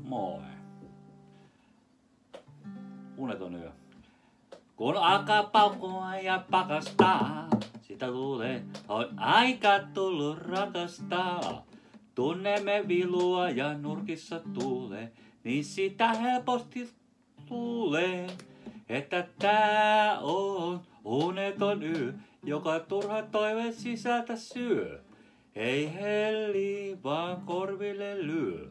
Moi. Uneton yö. Kun alkaa paukkua ja pakastaa, sitä luulee, on aika tullut rakastaa. Tunnemme vilua ja nurkissa tuulee, niin sitä helposti luulee, että tää on uneton yö, joka turha toive sisältä syö. Ei helli, vaan korville lyö.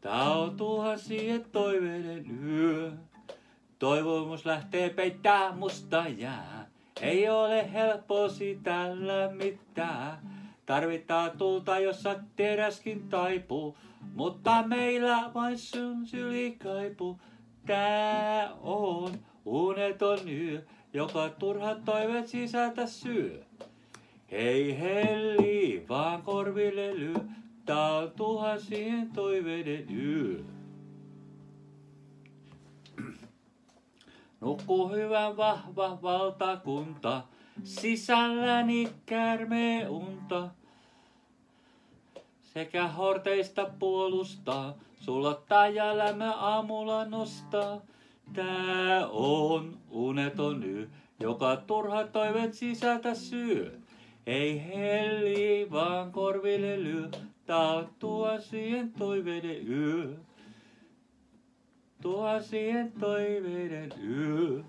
Tää on tuhansien toiveiden yö. Toivomus lähtee peittää musta jää. Ei ole helppo sitä lämmittää. Tarvitaan tulta, jossa teräskin taipuu. Mutta meillä vain sun syli kaipuu. Tää on uneton yö, joka turhat toiveet sisältä syö. Ei helli, vaan korville lyö. Tää on tuhansien toiveiden yö. Nukkuu hyvän vahva valtakunta, sisälläni käärmee unta. Sekä horteista puolustaa, sulattaa ja lämmö aamulla nostaa. Tää on uneton yö, joka turhat toiveet sisältä syö. Ei helli, vaan korville lyö. Tää on tuhansien toiveiden yö. Tuhansien toiveiden yö.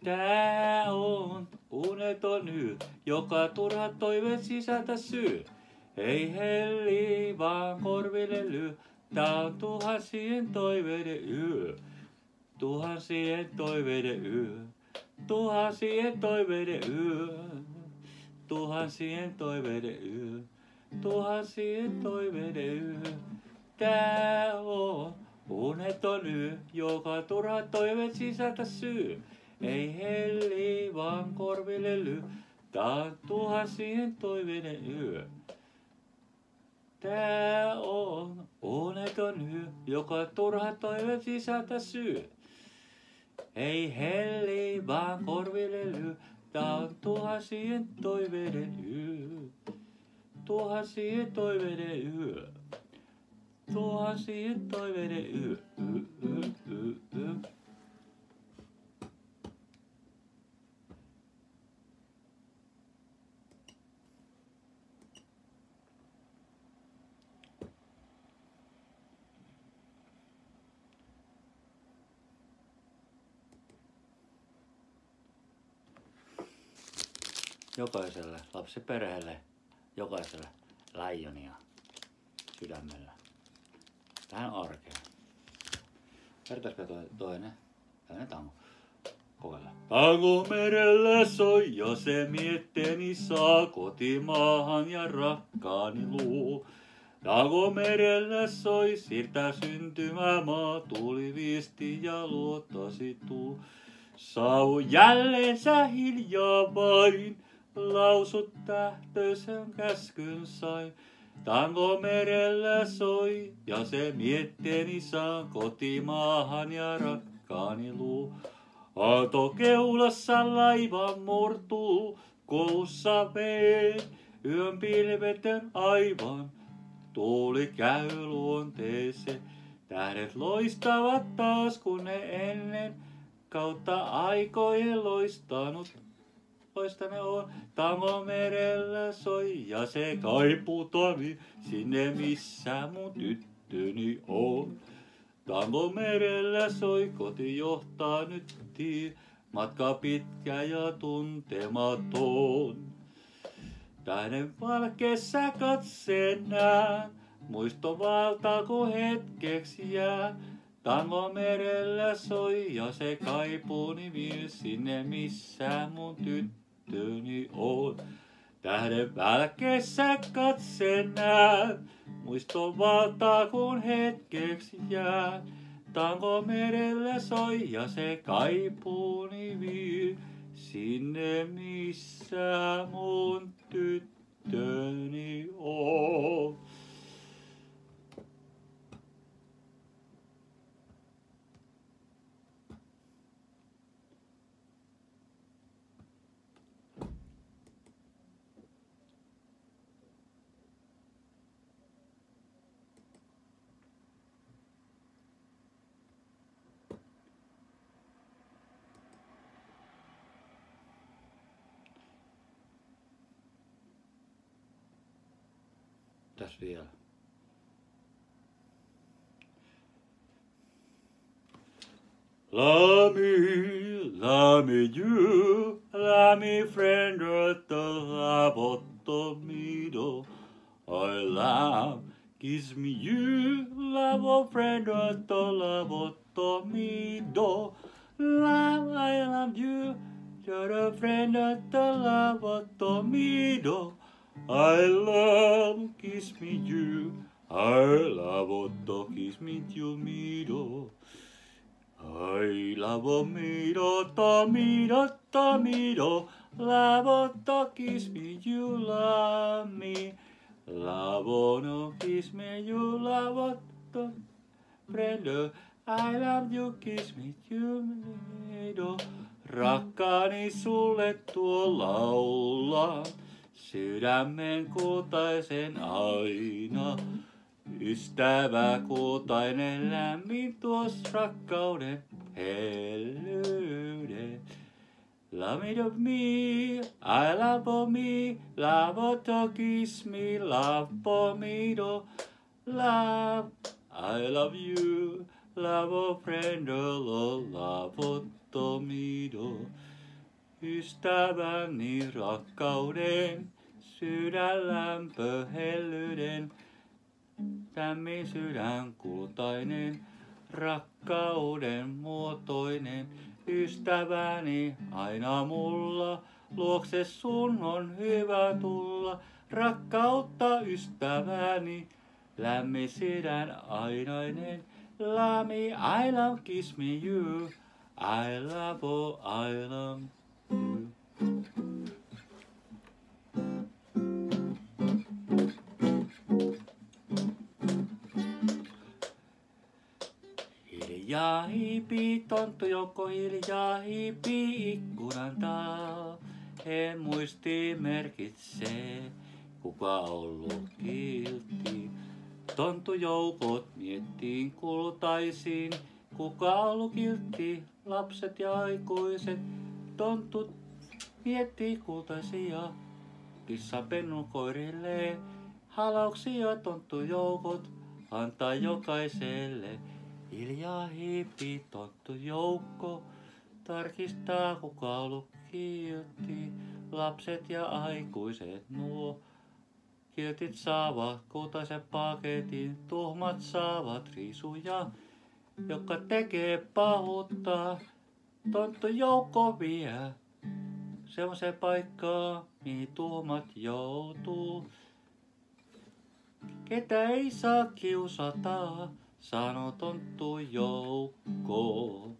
Tää on uneton yö, joka turhat toiveet sisältä syö. Ei helli, vaan korville lyö. Tää on tuhansien toiveiden yö. Tuhansien toiveiden yö. Tuhansien toiveiden yö. Tuhansien toiveiden yö. Tuhansien toiveiden yö. Tää on uneton yö, joka turhat toiveet sisältä syö. Ei helli, vaan korville lyö. Tää on tuhansien toiveiden yö. Tää on uneton yö, joka turhat toiveet sisältä syö. Ei helli, vaan korville lyö. Tää on tuhansien toiveiden yö. Tuhansien toiveiden yö. Tuhansien toiveiden yö. Jokaiselle lapsiperheelle, jokaiselle laijonia sydämellä. Tähän arkeen. Vertaisikö toinen tango? Kokeillaan. Tango merellä soi ja se mietteni saa kotimaahan ja rakkaani luo. Tango merellä soi, siirtää syntymämaa, tuli viesti ja luotasi tuu. Sau jälleen sä hiljaa vain, lausut tähtöisen käskyn sain. Tango merellä soi ja se mietteni saa kotimaahan ja rakkaani luu. Aalto keulassa laiva murtuu, koussa veen, yön pilvetön aivan. Tuuli käy luonteeseen, tähdet loistavat taas kun ne ennen kautta aikojen loistanut. Loistane on, tango merellä soi ja se kaipuu toimi sinne missä mun tyttöni on. Tango merellä soi, koti johtaa nyt tie, matka pitkä ja tuntematon. Tähden valkeessa katseen näen, muisto valtaa kun hetkeksi jää. Tango merellä soi ja se kaipuuni vie sinne missä mun tyttöni on. Tähden välkeessä katseen näen, muisto valtaa kun hetkeksi jää. Tango merellä soi ja se kaipuuni vie sinne missä mun tyttöni on. Tässä vielä. Love me you, love me friend at the lobotomido. I love, kiss me you, love a friend at the lobotomido. Love, I love you, you're a friend at the lobotomido. I love, kiss me you, I love to kiss me you, mido. I love mido, tomido, love to kiss me, you love me. Love no kiss me, you love to friend. I love you, kiss me, you mido. Rakkaani sulle tuo laulaa, sydämen kultaisen aina. Ystävä kultainen lämmin tuos rakkauden hellyyden. Love me, I love me, love to kiss me, love me do. Love, I love you, love a friend, love to me do. Ystäväni rakkauden, sydänlämpö hellyyden. Lämmin sydän kultainen, rakkauden muotoinen. Ystäväni aina mulla, luokse sun on hyvä tulla. Rakkautta ystäväni, lämmin sydän ainainen. Love me, I love, kiss me you. I love, oh, I love you. Hiljaa hiipii tonttujoukko, hiljaa hiipii ikkunan taa. En muisti merkitsee, kuka ollut kiltti. Tonttujoukot miettiin kultaisiin, kuka ollut kiltti. Lapset ja aikuiset, tontut miettii kultaisia. Kissapennun koirilleen, halauksia tonttujoukot antaa jokaiselle. Hiljaa hiipii tonttujoukko, tarkistaa kuka ollut kiltti. Lapset ja aikuiset nuo kiltit saavat kultaisen paketin. Tuhmat saavat risuja, joka tekee pahuutta. Tonttujoukko vie semmoiseen paikkaan, mihin tuhmat joutuu. Ketä ei saa kiusata, sano tonttujoukko.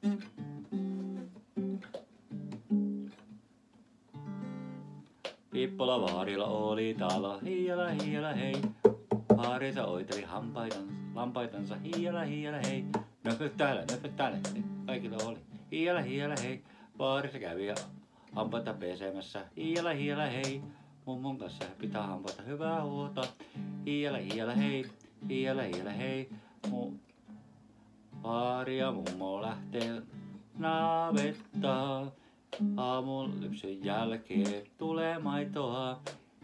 Pippola vaarilla oli talo, hiiala hiiala hei. Vaarissa oiteli lampaitansa, hiiala hiiala hei. Nöpöt täällä, kaikilla oli. Hiiala hiiala hei. Vaarissa kävi hampaita pesemässä, hiiala hiiala hei. Mummon kanssa pitää hampaita hyvää huolta. Hiiala hiiala hei, hiiala hiiala hei. Vaari ja mummo lähtee navettaan. Aamun lypsyn jälkeen tulee maitoa.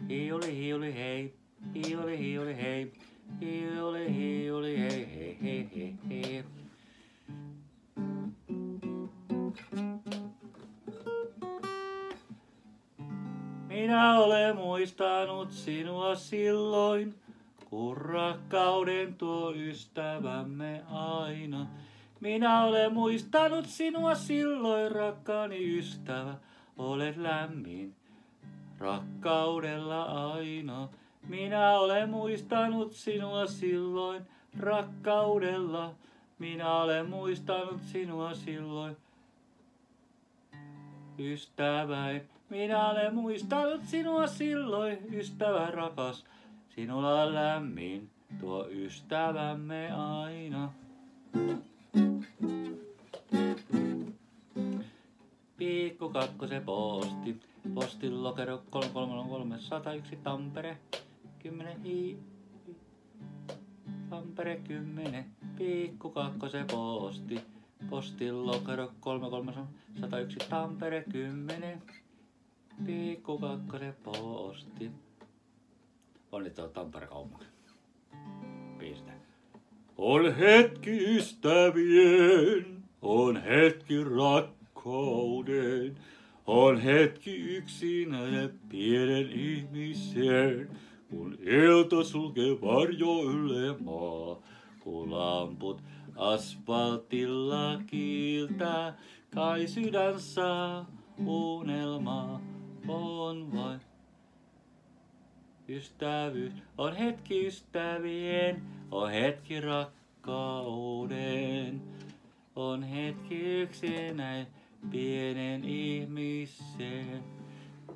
Hiiuli hiiuli hei, hiiuli hiiuli hei. Hiiuli hiiuli hei, hei hei hei hei. Minä olen muistanut sinua silloin, kun rakkauden tuo ystävämme aina. Minä olen muistanut sinua silloin, rakkaani ystävä, olet lämmin rakkaudella aina. Minä olen muistanut sinua silloin, rakkaudella. Minä olen muistanut sinua silloin, ystäväin. Minä olen muistanut sinua silloin, ystävä rakas. Sinulla on lämmin tuo ystävämme aina. Pikku kakkosen posti. Postin lokero 333 101 Tampere 10 Tampere 10. Pikku kakkosen posti. Postin lokero 333 101 Tampere 10. Pikku kakkosen posti. Onnittelut Tampere kaupunki. Ei sitä. On hetki ystävien, on hetki rakkauden, on hetki yksinä pienen ihmisen, kun ilta sulkee varjo yle maa, kun lamput asfaltilla kiiltää, kai sydän saa unelmaa, on vain ystävyys. On hetki ystävien, on hetki rakkauden, on hetki yksinäin pienen ihmisen.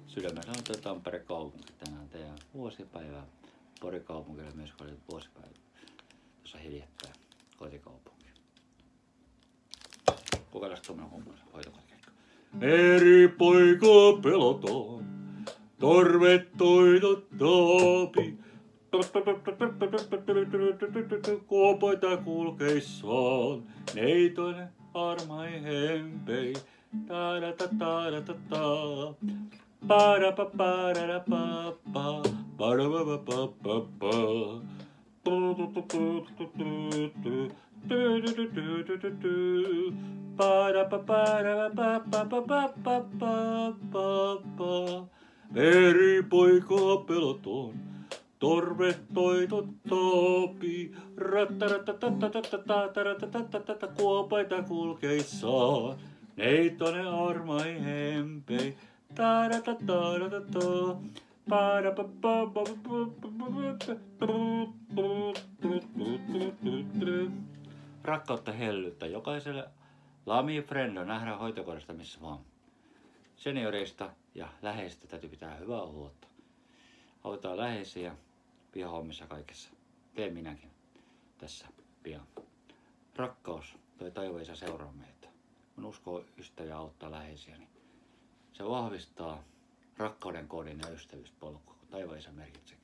Sydämessä on Tampere kaupunki tänään teidän vuosipäivää. Pori kaupungilla myös oli vuosipäivä. Tuossa hiljattain kotikaupunki. Kokeillaan tuommoinen homma, hoitokotikekka. Meripoika peloton, torvet toitottaapi. Kuopaita kulkeissaan, neitonen armai hempei. Ta-da-ta-ta-da-ta-ta. Pa-da-pa-pa-da-da-pa-pa. Pa-da-pa-pa-pa-pa. Pa-da-pa-pa-da-pa-pa-pa-pa-pa-pa. Meripoika peloton, torvet toitottaapi, rattarattatatatatatatatatatata, kuopaita kulkeissaan, neitonen armai hempei, tadatatadatata, rakkautta hellyttä jokaiselle Lami Friendo nähdään hoitokodista missä vaan. Senioreista ja läheisistä täytyy pitää hyvää huolta. Autetaan läheisiä pihahommissa kaikessa. Teen minäkin tässä pian. Rakkaus, toi taivaisa seuraa meitä. Kun uskoo ystäviä auttaa läheisiä, niin se vahvistaa rakkauden koodin ja ystävyyspolkua, kun taivaisa merkitsee,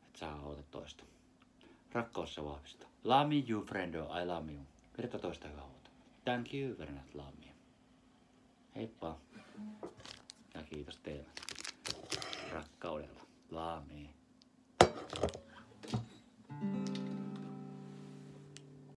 että sä autat toista. Rakkaus se vahvistaa. Love me you friendo, I love you. Pidetään toista hyvää huolta. Thank you very much, love me. Heippa. Ja kiitos teille rakkaudella. Love me.